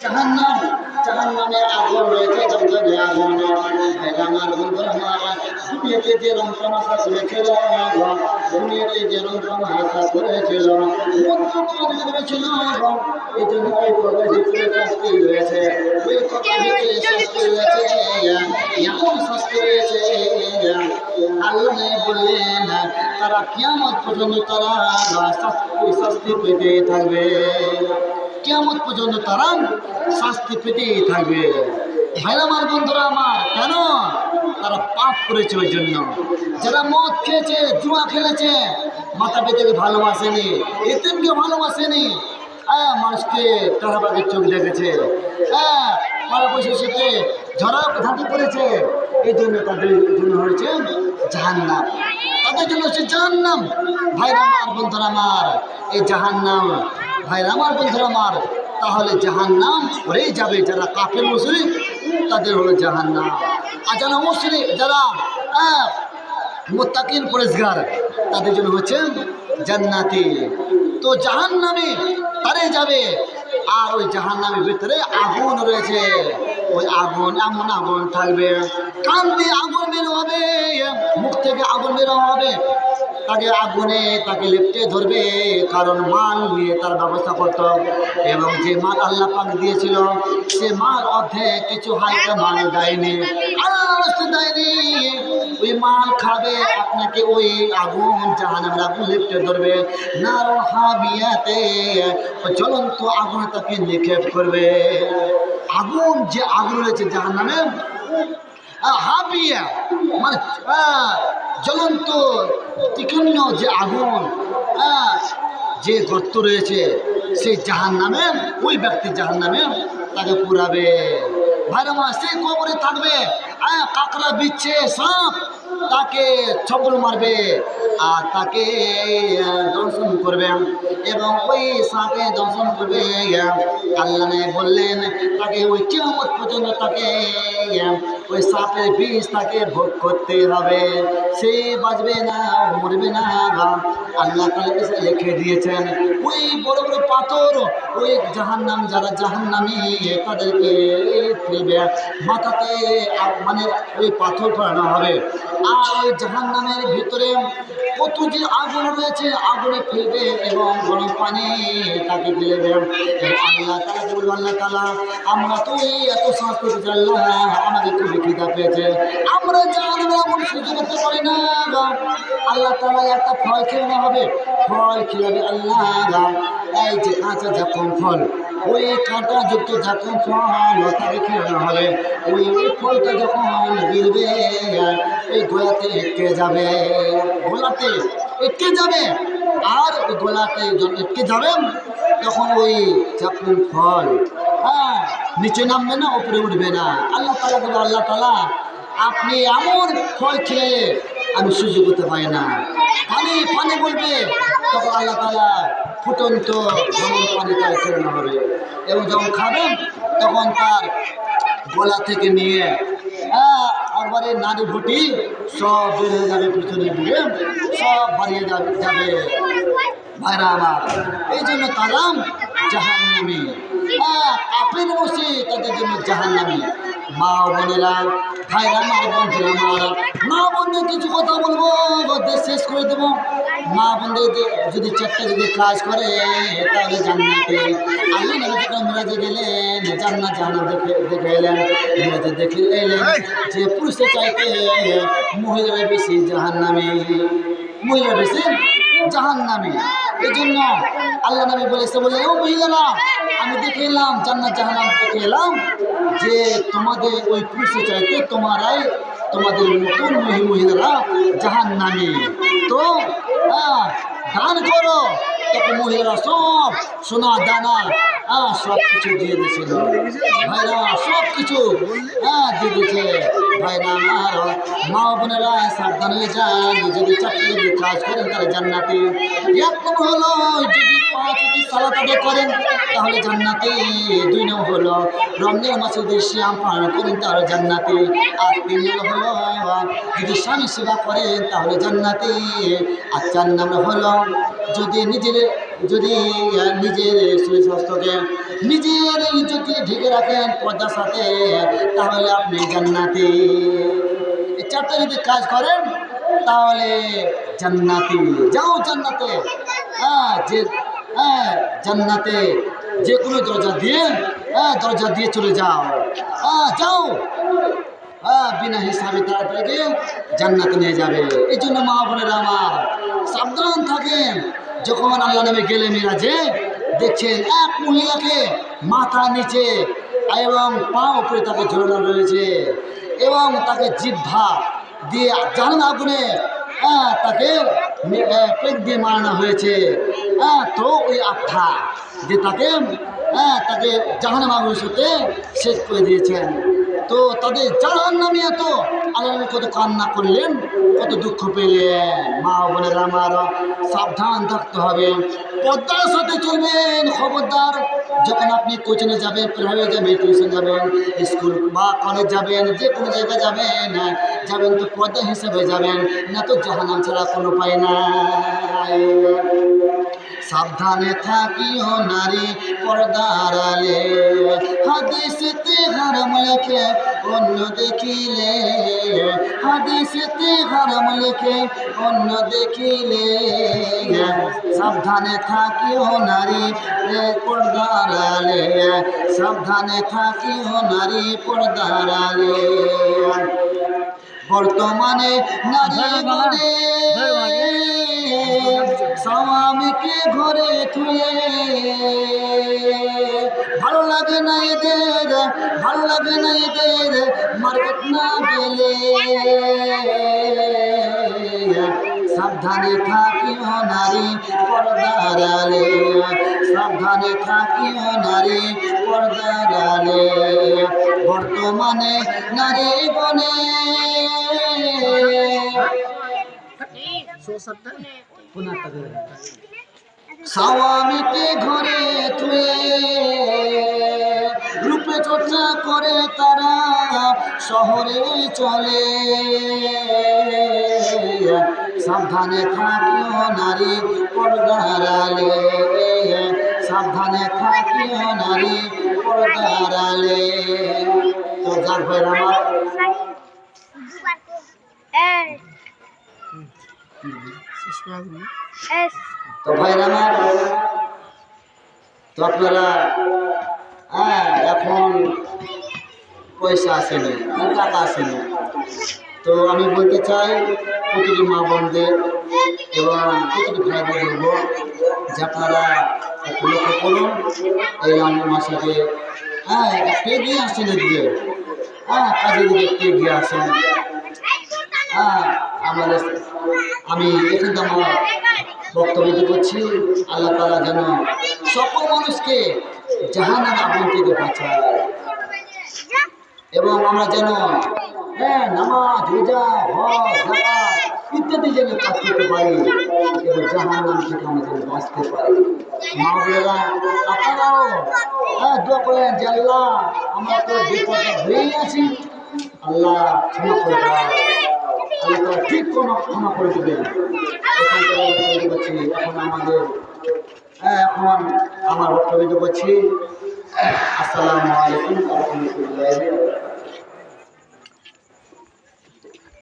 জাহান্নাম জাহান্নামে আগুন রয়েছে, জমজমে আগুন। আমার বন্ধুরা আমার, দুনিয়াতে যে রং তামাশা করেছিল, দুনিয়াতে যে রং তামাশা করেছিল, করেছিল, এই জন্য ওই কবরের ভিতরে শাস্তি রয়েছে, ওই কবরের ভিতরে শাস্তি রয়েছে, এমন শাস্তি রয়েছে। আল্লাহ বললেন তারা কিয়ামত পর্যন্ত তারা শাস্তি পেতে থাকবে, কিয়ামত পর্যন্ত তারা শাস্তি পেতেই থাকবে। ভাইরা আমার, বন্ধুরা আমার, কেন? তারা পাপ করেছে, ওই জন্য। যারা মদ খেয়েছে, জুয়া খেলেছে, মাতা পিতাকে ভালোবাসেনি, এতিমকে ভালোবাসেনি, মানুষকে টাকাবাগের চোখ দেখেছে, পয়সা সাথে ঝাঁটি করেছে, এই জন্য তাদের জন্য হয়েছে জাহান্নাম, তাদের জন্য হচ্ছে জাহান্নাম। ভাইরা আমার, বন্ধুরা আমার, এই জাহান্নাম, ভাইরা আমার, বন্ধুরা আমার, তাহলে জাহান্নাম ওরেই যাবে যারা কাফের মুশরিক, তাদের হলো জাহান্নাম। আর যারা মুশরিক, যারা মুত্তাকিন পরেজগার, তাদের জন্য হচ্ছে জান্নাতি। তো জাহান্নামে তারাই যাবে। আর ওই জাহান্নামের ভিতরে আগুন রয়েছে, ওই আগুন এমন আগুন থাকবে, কান দিয়ে আগুন বের হবে, মুখ থেকে আগুন বের হবে, তাকে আগুনে তাকে লিপ্টে ধরবে, কারণ মাল নিয়ে তার ব্যবস্থা করত, এবং যে মাল আল্লাহ পাক দিয়েছিল সে মাল অর্ধেক কিছু হালকা মাল দেয়নি, দেয়নি, ওই মাল খাবে, আপনাকে ওই আগুন জাহান্নামের আগুন লিপ্টে ধরবে, নারুন হামিয়াতে, জ্বলন্ত আগুনে তাকে নিক্ষেপ করবে। আগুন, যে আগুন রয়েছে জাহান্নামে, হাবিয়া মানে জ্বলন্ত তীক্ষ্ণ যে আগুন, যে গর্ত রয়েছে, সেই জাহান্নামে ওই ব্যক্তি জাহান্নামে তাকে পুরাবে। ভাইরা মা, সেই কবরে থাকবে, কাঁকড়া বিচ্ছে, সাপ তাকে ছবল মারবে আর তাকে দর্শন করবে, এবং ওই সাপে দর্শন করবে। আল্লাহ বললেন তাকে ওই কিয়ামত পর্যন্ত তাকে ওই সাপের বিষ তাকে ভোগ করতে হবে, সে বাঁচবে না, মরবে না। আল্লাহ তাআলা লিখে দিয়েছেন ওই বড় বড় পাথর, ওই জাহান্নাম, যারা জাহান্নামী তাদেরকে ফেলবে, মাথাতে মানে ওই পাথর পড়ানো হবে। আর ওই জাহান্নামের ভিতরে কত যে আগুন রয়েছে, আগুনে ফেলবে এবং গরম পানি তাকে ফেলবে। আল্লাহ তাআলাকে বলবো, আল্লাহ তাআলা, আমরা তো এত শাস্তি দিচ্ছি, আল্লাহ আমাদের খুবই খিদা পেয়েছে, আমরা জাহান্নামে আগুন সহ্য করতে পারি না। আল্লাহ তাআলা একটা ফল খেলানো হবে, ফল খেলাবে আল্লাহ, এই যে কাঁচা জাকুম ফল, ওই কাঁটাযুক্ত জাকুম ফল তাকে খেলানো হবে। ওই ফলটা যখন গিলবে, এই গোলাতে এটকে যাবে, গোলাতে এটকে যাবে, আর ওই গোলাতে যখন এটকে যাবে, তখন ওই জাকুম ফল নিচে নামবে না, উপরে উঠবে না। আল্লাহ তাআলা বলবে, আল্লাহ তাআলা, আপনি এমন ফল খেলে আমি সহ্য করতে পারি না, পানি পানি বলবে, তখন আল্লাহ তাআলা ফুটন্ত গরম পানি তার খেলানো হবে, এবং যখন খাবেন তখন তার গলা থেকে নিয়ে একবারে নাড়ি ভুটি সব বের হয়ে যাবে, পিছনে দিকে সব বাড়িয়ে যাবে। ভাইরা আমার, এই জন্য তারাম জাহান্নামী, কাফের মুশরিক তাদের জন্য জাহান্নামী। মা বোনেরা, ভাইরা আমার, বন্ধুরা আমার, মা বোনদের কিছু কথা বলবো, শেষ করে দেবো। মা বোনদের যদি চারটে যদি কাজ করে তাহলে জান্নাতে। আল্লাহ নবী যখন মিরাজে গেলেন, জান্নাত জাহান্নাম দেখে এলেন, মিরাজে দেখে এলেন যে পুরুষের চাইতে মহিলারা বেশি জাহান্নামী, মহিলা বেশি জাহান্নামী। এই জন্য আল্লাহ নবী বলেছে, বলে ও মহিলারা, আমি দেখে এলাম, জান্নাত জাহান্নাম দেখে এলাম যে তোমাদের ওই পুরুষের চাইতে তোমাদের নতুন মহিলারা জাহান্নামী। তো দান করো, তখন মহিলারা সব সোনা দানা সব কিছু দিয়ে দিয়েছিল। ভাইরা সব কিছু দিয়ে দিয়েছে। ভাইরা আমার, মা বোনেরা সাবধান হয়ে যান, যদি চারটে যদি কাজ করেন তাহলে জান্নাতি। এক নম্বর হলো যদি 5 ওয়াক্ত সালাত আদায় করেন তাহলে জান্নাতি, 2 নম্বর হলো রমজান মাসে যদি সিয়াম পালন করেন তাহলে জান্নাতি, আর 3 নম্বর হলো যদি স্বামী সেবা করেন তাহলে জান্নাতি, আর 4 নম্বর হলো যদি নিজের যদি নিজের শরীর স্বাস্থ্যকে নিজের ইজ্জতকে ঢেকে রাখেন পর্দার সাথে, তাহলে আপনি জান্নাতি। এই চারটা যদি কাজ করেন তাহলে জান্নাতি। যাও জান্নাতে। যে জান্নাতে যে কোনো দরজা দিয়ে চলে যাও। যাও, বিনা হিসাবে তাড়াতাড়ি জান্নাতে নিয়ে যাবে। এই জন্য মা বোনেরা আমার সাবধান থাকেন। যখন আল্লাহ নবী গেলে মিরাজে, দেখছেন এক মহিলাকে মাথা নিচে এবং পা উপরে তাকে ঝোলানো রয়েছে এবং তাকে জিহ্বা দিয়ে জাহান্নামের আগুনে তাকে পেট দিয়ে মারানো হয়েছে। তো ওই আত্মা যে তাকে জাহান্নামের আগুনের সাথে শেষ করে দিয়েছেন। তো তাদের জাহান্নামী এত আল্লাহ কত কান্না করলেন, কত দুঃখ পেলেন। মা বোনের আমার সাবধান থাকতে হবে, পর্দার সাথে চলবেন। খবরদার, যখন আপনি কোচিংয়ে যাবেন, প্রাইভেট যাবেন, টিউশন যাবেন, স্কুল বা কলেজ যাবেন, যে কোনো জায়গায় যাবেন তো পর্দা হিসেবে যাবেন, না তো জাহান্নাম ছাড়া কোনো উপায় নাই। সাবধানে থাকিও নারী পর্দার আলে, হাদিসেতে হারাম লেখে অন্য দেখিলে, হাদিসেতে হারাম লেখে অন্য দেখিলে। সাবধানে থাকিও নারী পর্দার আলে, সাবধানে থাকিও নারী পর্দার আলে। বর্তমানে নারী গণে স্বামীকে ঘরে থুয়ে, ভালো লাগে না এদের, ভালো লাগে না এদের মার্কেট না গেলে। সাবধানে থাকিও নারী পর্দার আলে, সাবধানে থাকিও নারী পর্দার আলে। বর্তমানে নারী গণে স্বামীকে ঘরে থুয়ে রূপে চর্চা করে তারা শহরে চলে। সাবধানে থাকিও নারী পর্দার আলে, সাবধানে থাকিও নারী পর্দার আলে। তো যার ভাই আমার তো ভাইরা আমার, তো আপনারা এখন পয়সা আসেনি, টাকা আসেনি। তো আমি বলতে চাই প্রতিটি মা বোনদের এবং প্রতিটি ভাইদের বলবো যে আপনারা একটু লক্ষ্য করুন এই রমজান মাসে একটু এগিয়ে আসেন, এদিকে কাজের দিকে একটু এগিয়ে আসেন। আমি এখান থেকে আমার বক্তব্য করছি, আল্লাহ তাআলা যেন সকল মানুষকে জাহান্নামের আগুন থেকে বাঁচায় এবং আমরা যেন নামাজ, রোজা, হজ, যাকাত ইত্যাদি যেন কাজ করতে পারি এবং জাহান্নাম থেকে আমরা যেন বাঁচতে পারি। মা বোনেরা আপনারাও দোয়া করেন যে আল্লাহ আমরা তো বিপদে হয়েই আছি, আল্লাহ ক্ষমা করে দাও, আল্লাহ তাআলা ঠিক ক্ষমা করে দেবেন। এখন আমার বক্তব্য করছি। আসসালামু আলাইকুম ওয়া রাহমাতুল্লাহি ওয়া বারাকাতুহু।